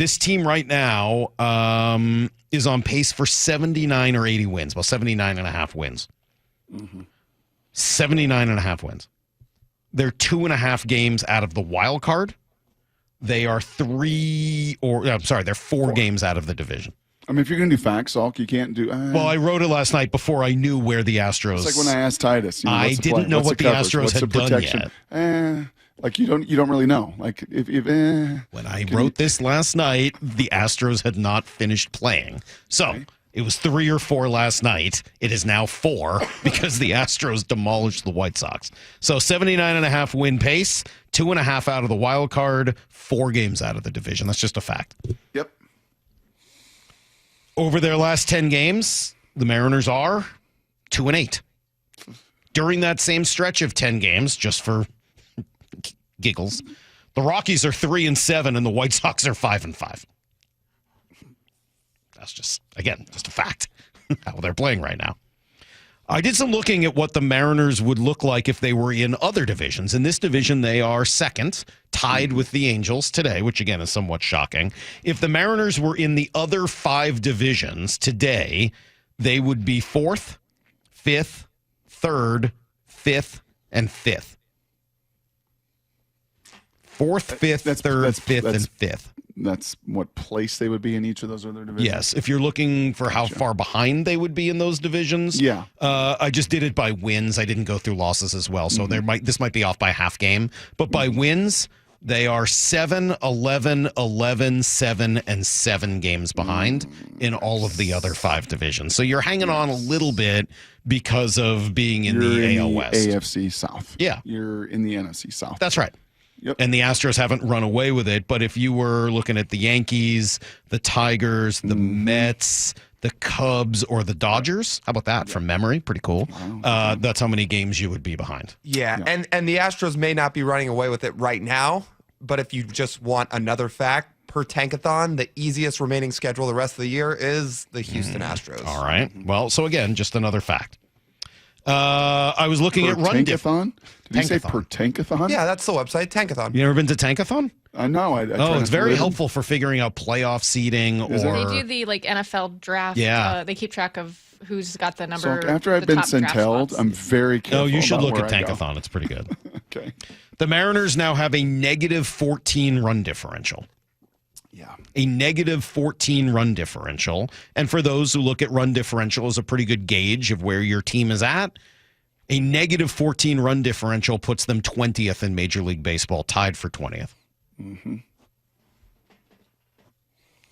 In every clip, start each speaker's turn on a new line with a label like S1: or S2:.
S1: This team right now is on pace for 79 or 80 wins. Well, 79 and a half wins. 79 and a half wins. They're 2.5 games out of the wild card. They are they're four games out of the division.
S2: I mean, if you're going to do facts, Salk, you can't do...
S1: Well, I wrote it last night before I knew where the Astros...
S2: It's like when I asked Titus.
S1: I didn't know what the Astros had done yet.
S2: Like you don't really know. Like if
S1: when I wrote this last night, the Astros had not finished playing. So it was 3 or 4 last night. It is now 4 because the Astros demolished the White Sox. So 79.5 win pace, 2.5 out of the wild card, 4 games out of the division. That's just a fact.
S2: Yep.
S1: Over their last 10 games, the Mariners are 2-8. During that same stretch of 10 games, just for giggles, the Rockies are 3-7 and the White Sox are 5-5. That's just a fact how they're playing right now. I did some looking at what the Mariners would look like if they were in other divisions. In this division, they are second, tied with the Angels today, which again is somewhat shocking. If the Mariners were in the other 5 divisions today, they would be 4th, 5th, 3rd, 5th, and 5th. 4th, 5th, 3rd, 5th, and 5th.
S2: That's what place they would be in each of those other divisions?
S1: Yes. If you're looking for how far behind they would be in those divisions, I just did it by wins. I didn't go through losses as well. So this might be off by half game. But by wins, they are 7, 11, 11, 7, and 7 games behind in all of the other 5 divisions. So you're hanging on a little bit because of being in the AL West.
S2: AFC South.
S1: Yeah.
S2: You're in the NFC South.
S1: That's right.
S2: Yep.
S1: And the Astros haven't run away with it. But if you were looking at the Yankees, the Tigers, the Mets, the Cubs, or the Dodgers, how about that from memory? Pretty cool. Wow. That's how many games you would be behind.
S3: Yeah. And the Astros may not be running away with it right now. But if you just want another fact, per Tankathon, the easiest remaining schedule the rest of the year is the Houston Astros.
S1: All right. Well, so again, just another fact. I was looking at run
S2: Tankathon. Did you say per Tankathon?
S3: Yeah, that's the website, Tankathon.
S1: You ever been to Tankathon?
S2: No.
S1: It's very helpful for figuring out playoff seeding.
S4: They do the NFL draft.
S1: Yeah.
S4: They keep track of who's got the number.
S2: So after I've been centelled, I'm very careful.
S1: Oh, you should look at
S2: where I
S1: Tankathon. It's pretty good.
S2: Okay.
S1: The Mariners now have a negative 14 run differential.
S2: Yeah.
S1: A negative 14 run differential. And for those who look at run differential as a pretty good gauge of where your team is at, a negative 14 run differential puts them 20th in Major League Baseball, tied for 20th.
S2: Mm-hmm.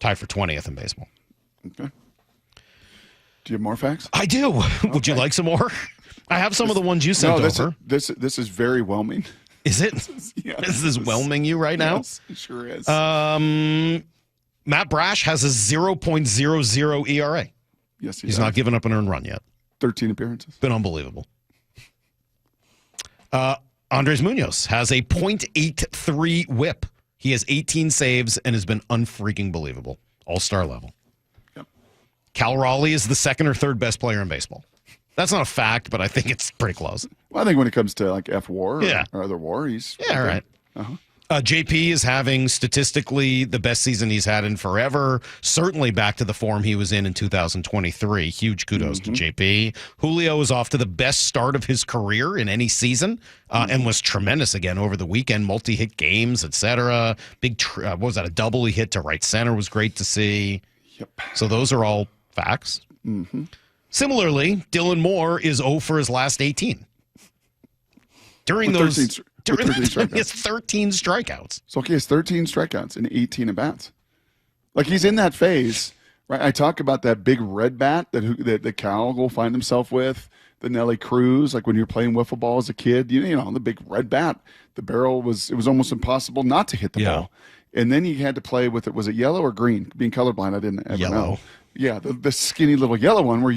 S1: Tied for 20th in baseball.
S2: Okay. Do you have more facts?
S1: I do. Okay. Would you like some more? I have some of the ones you sent over.
S2: This is very whelming.
S1: Is it?
S2: Yes.
S1: This is whelming you right now?
S2: Yes, it sure is.
S1: Matt Brash has a 0.00 ERA.
S2: Yes,
S1: he's not given up an earned run yet.
S2: 13 appearances.
S1: Been unbelievable. Andres Munoz has a .83 whip. He has 18 saves and has been unfreaking believable. All-star level.
S2: Yep.
S1: Cal Raleigh is the second or third best player in baseball. That's not a fact, but I think it's pretty close.
S2: Well, I think when it comes to like F-WAR or other WAR, he's...
S1: Yeah, right.
S2: Uh-huh.
S1: JP is having statistically the best season he's had in forever. Certainly back to the form he was in 2023. Huge kudos to JP. Julio is off to the best start of his career in any season and was tremendous again over the weekend. Multi-hit games, etc. Big, what was that, a double he hit to right center was great to see.
S2: Yep.
S1: So those are all facts.
S2: Mm-hmm.
S1: Similarly, Dylan Moore is 0 for his last 18. During those... He has 13 strikeouts.
S2: So he has 13 strikeouts and 18 at-bats. Like he's in that phase, right? I talk about that big red bat that Cal will find himself with, the Nelly Cruz, like when you're playing wiffle ball as a kid, you know, the big red bat. The barrel it was almost impossible not to hit the ball. And then he had to play with it. Was it yellow or green? Being colorblind, I didn't ever know. Yeah, the skinny little yellow one where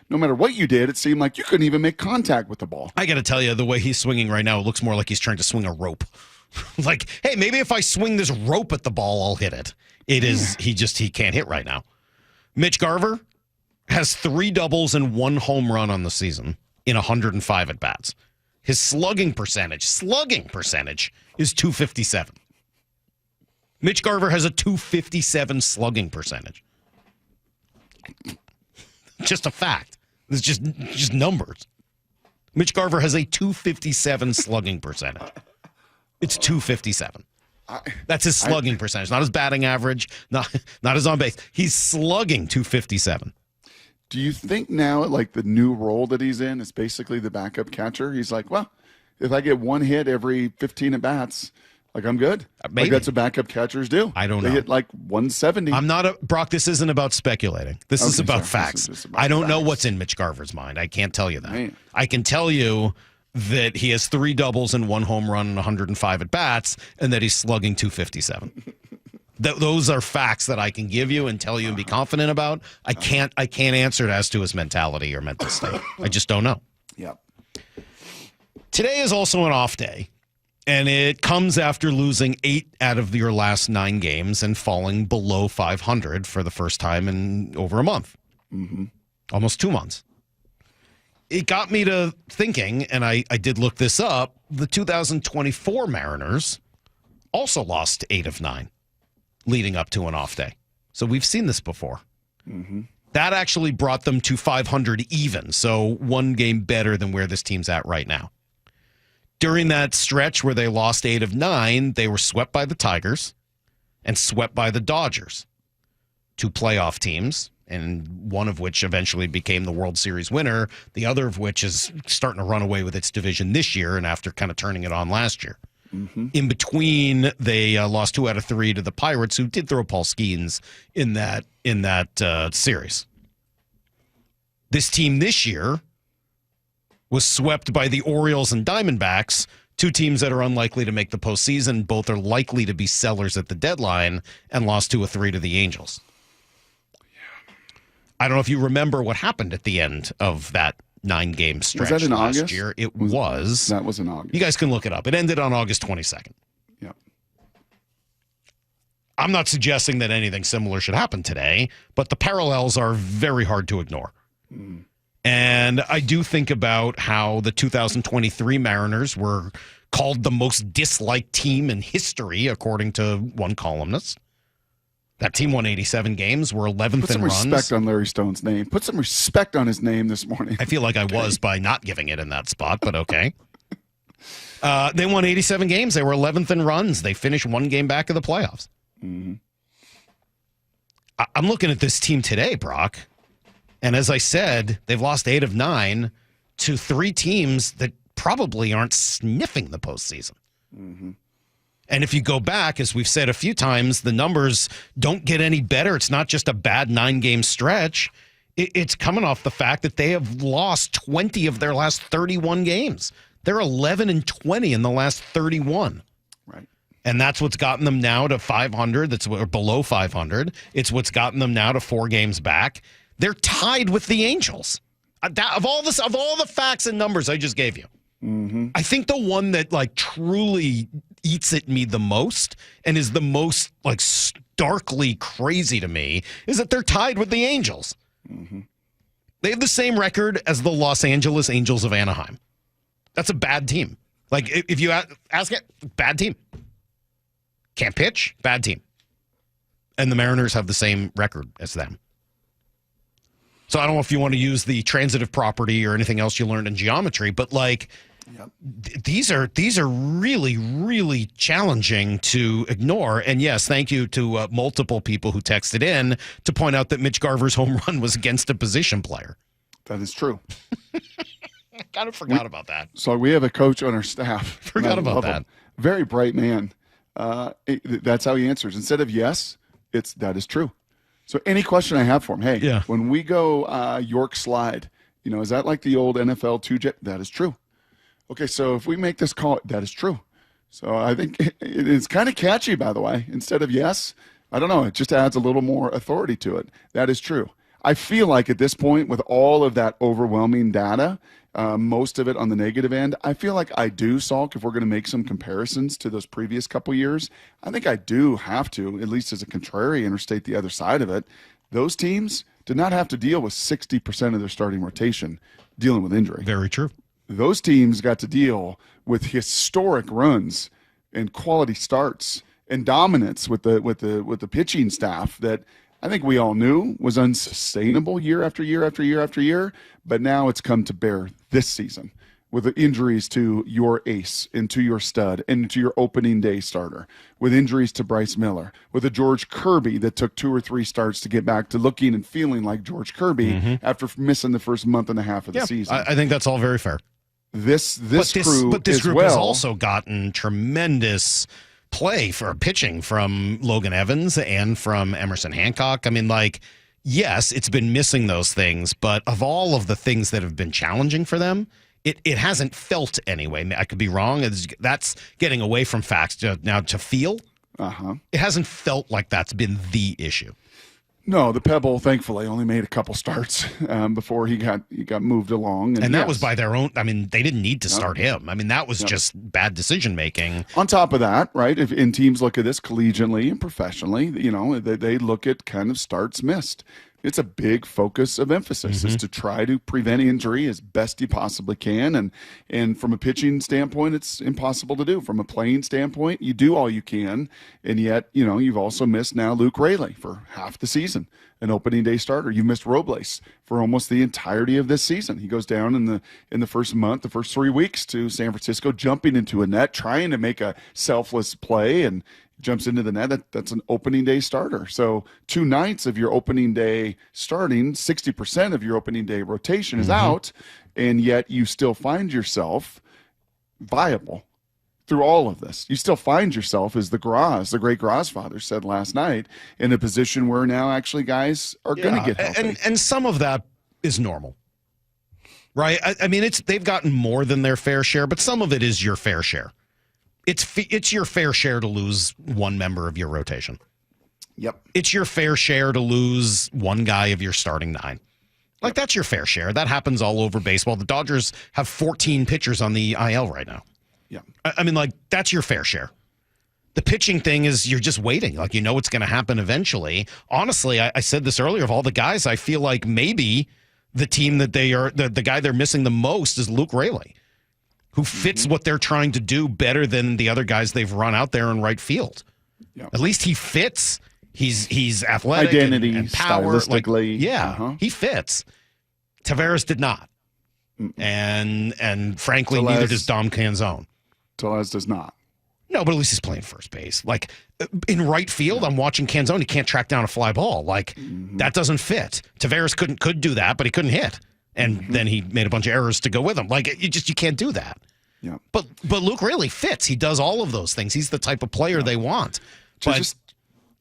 S2: no matter what you did, it seemed like you couldn't even make contact with the ball.
S1: I got to tell you, the way he's swinging right now, it looks more like he's trying to swing a rope. Like, hey, maybe if I swing this rope at the ball, I'll hit it. It is, he can't hit right now. Mitch Garver has 3 doubles and 1 home run on the season in 105 at-bats. His slugging percentage is .257. Mitch Garver has a 257 slugging percentage. Just a fact. It's just numbers. Mitch Garver has a 257 slugging percentage. It's 257. That's his slugging percentage, not his batting average, not his on base. He's slugging 257.
S2: Do you think now, like the new role that he's in is basically the backup catcher? He's like, well, if I get one hit every 15 at bats, like I'm good.
S1: Maybe.
S2: Like that's what backup catchers do.
S1: I don't
S2: They
S1: know.
S2: hit like 170.
S1: Brock, this isn't about speculating. This is
S2: Okay,
S1: about
S2: sorry.
S1: facts.
S2: This is about
S1: I don't know
S2: facts.
S1: what's in Mitch Garver's mind. I can't tell you that.
S2: Man.
S1: I can tell you that he has 3 doubles and 1 home run and 105 at bats, and that he's slugging 257. Those are facts that I can give you and tell you and be confident about. I can't answer it as to his mentality or mental state. I just don't know.
S2: Yep.
S1: Today is also an off day, and it comes after losing 8 out of your last 9 games and falling below 500 for the first time in over a month.
S2: Mm-hmm.
S1: Almost 2 months. It got me to thinking, and I did look this up, the 2024 Mariners also lost 8 of 9 leading up to an off day. So we've seen this before.
S2: Mm-hmm.
S1: That actually brought them to 500 even, so 1 game better than where this team's at right now. During that stretch where they lost 8 of 9, they were swept by the Tigers and swept by the Dodgers, 2 playoff teams, and one of which eventually became the World Series winner, the other of which is starting to run away with its division this year and after kind of turning it on last year.
S2: Mm-hmm.
S1: In between, they lost 2 out of 3 to the Pirates, who did throw Paul Skeens in that series. This team this year was swept by the Orioles and Diamondbacks, 2 teams that are unlikely to make the postseason. Both are likely to be sellers at the deadline, and lost 2 of 3 to the Angels. I don't know if you remember what happened at the end of that 9-game stretch
S2: Was that in
S1: last
S2: August?
S1: year. It was.
S2: That was in August.
S1: You guys can look it up. It ended on August 22nd.
S2: Yep.
S1: I'm not suggesting that anything similar should happen today, but the parallels are very hard to ignore.
S2: Mm.
S1: And I do think about how the 2023 Mariners were called the most disliked team in history, according to one columnist. That team won 87 games, were 11th
S2: Put some
S1: in runs.
S2: respect on Larry Stone's name. Put some respect on his name this morning.
S1: I feel like I was by not giving it in that spot, but okay. They won 87 games. They were 11th in runs. They finished 1 game back of the playoffs.
S2: Mm-hmm.
S1: I'm looking at this team today, Brock, and as I said, they've lost 8 of 9 to 3 teams that probably aren't sniffing the postseason.
S2: Mm-hmm.
S1: And if you go back, as we've said a few times, the numbers don't get any better. It's not just a bad 9-game stretch. It's coming off the fact that they have lost 20 of their last 31 games. They're 11 and 20 in the last 31.
S2: Right.
S1: And that's what's gotten them now to 500. That's or below 500. It's what's gotten them now to 4 games back. They're tied with the Angels. Of all the facts and numbers I just gave you,
S2: Mm-hmm.
S1: I think the one that like truly eats at me the most and is the most like starkly crazy to me is that they're tied with the Angels.
S2: Mm-hmm.
S1: They have the same record as the Los Angeles Angels of Anaheim. That's a bad team. Like if you ask it, bad team. Can't pitch, bad team. And the Mariners have the same record as them. So I don't know if you want to use the transitive property or anything else you learned in geometry, but like
S2: Yep.
S1: these are really, really challenging to ignore. And yes, thank you to multiple people who texted in to point out that Mitch Garver's home run was against a position player.
S2: That is true.
S1: I kind of forgot about that.
S2: So we have a coach on our staff.
S1: Forgot
S2: and I
S1: about
S2: love
S1: that.
S2: him. Very bright man. That's how he answers. Instead of yes, it's that is true. So any question I have for him, hey,
S1: Yeah.
S2: when we go York slide, is that like the old NFL 2-jet? That is true. Okay, so if we make this call, that is true. So I think it's kind of catchy, by the way. Instead of yes, I don't know. It just adds a little more authority to it. That is true. I feel like at this point, with all of that overwhelming data, most of it on the negative end, I feel like I do, Salk, if we're going to make some comparisons to those previous couple years, I think I do have to, at least as a contrarian, or state the other side of it. Those teams did not have to deal with 60% of their starting rotation dealing with injury.
S1: Very true.
S2: Those teams got to deal with historic runs and quality starts and dominance with the pitching staff that I think we all knew was unsustainable year after year after year after year. But now it's come to bear this season with the injuries to your ace and to your stud and to your opening day starter, with injuries to Bryce Miller, with a George Kirby that took 2 or 3 starts to get back to looking and feeling like George Kirby after missing the first month and a half of the season.
S1: I think that's all very fair.
S2: This crew
S1: has also gotten tremendous play for pitching from Logan Evans and from Emerson Hancock. I mean, like, yes, it's been missing those things, but of all of the things that have been challenging for them, it hasn't felt anyway. I could be wrong. That's getting away from facts now to feel. It hasn't felt like that's been the issue.
S2: No, the Pebble, thankfully, only made a couple starts before he got moved along.
S1: And that was by their own. I mean, they didn't need to start him. I mean, that was just bad decision making.
S2: On top of that, right, if in teams look at this collegiately and professionally, they look at kind of starts missed. It's a big focus of emphasis is to try to prevent injury as best you possibly can. And from a pitching standpoint, it's impossible to do. From a playing standpoint, you do all you can. And yet, you've also missed now Luke Raley for half the season, an opening day starter. You missed Robles for almost the entirety of this season. He goes down in the first month, the first 3 weeks to San Francisco, jumping into a net, trying to make a selfless play, and jumps into the net. That's an opening day starter. So 2 nights of your opening day starting, 60% of your opening day rotation is out, and yet you still find yourself viable through all of this. You still find yourself, as the great Graz father said last night, in a position where now actually guys are going to get healthy.
S1: And some of that is normal. Right? I mean, they've gotten more than their fair share, but some of it is your fair share. It's your fair share to lose one member of your rotation.
S2: Yep.
S1: It's your fair share to lose one guy of your starting 9. Like, that's your fair share. That happens all over baseball. The Dodgers have 14 pitchers on the IL right now.
S2: Yeah.
S1: I mean, like, that's your fair share. The pitching thing is you're just waiting. Like, it's going to happen eventually. Honestly, I said this earlier, of all the guys, I feel like maybe the team that they are, the guy they're missing the most is Luke Raley, who fits what they're trying to do better than the other guys they've run out there in right field. Yeah. At least he fits. He's athletic,
S2: identity,
S1: and power.
S2: stylistically.
S1: He fits. Tavares did not. And frankly, neither does Dom Canzone.
S2: Tellez does not.
S1: No, but at least he's playing first base. Like, in right field, I'm watching Canzone. He can't track down a fly ball. Like, that doesn't fit. Tavares could do that, but he couldn't hit. And then he made a bunch of errors to go with him. Like, you can't do that.
S2: Yeah.
S1: But Luke really fits. He does all of those things. He's the type of player they want. But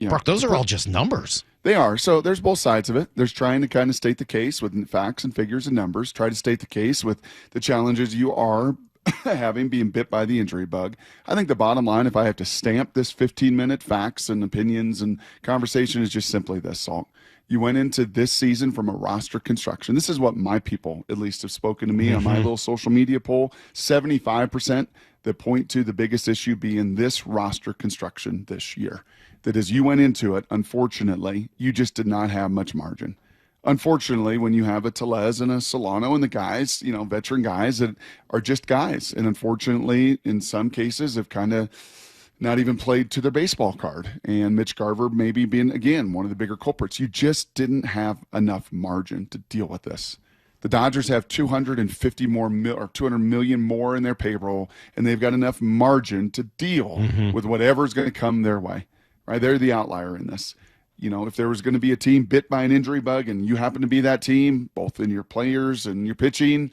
S1: Brock, those are all just numbers.
S2: They are. So there's both sides of it. There's trying to kind of state the case with facts and figures and numbers. Try to state the case with the challenges you are having, being bit by the injury bug. I think the bottom line, if I have to stamp this 15-minute facts and opinions and conversation, is just simply this, Salk. You went into this season from a roster construction. This is what my people, at least, have spoken to me on my little social media poll. 75% that point to the biggest issue being this roster construction this year. That as you went into it, unfortunately, you just did not have much margin. Unfortunately, when you have a Tellez and a Solano and the guys, veteran guys that are just guys, and unfortunately, in some cases, have kind of not even played to their baseball card. And Mitch Garver maybe being, again, one of the bigger culprits. You just didn't have enough margin to deal with this. The Dodgers have 250 more or 200 million more in their payroll, and they've got enough margin to deal with whatever's going to come their way. Right? They're the outlier in this. If there was going to be a team bit by an injury bug and you happen to be that team, both in your players and your pitching,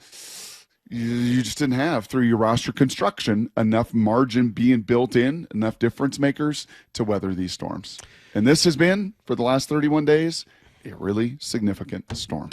S2: you just didn't have, through your roster construction, enough margin being built in, enough difference makers to weather these storms. And this has been, for the last 31 days, a really significant storm.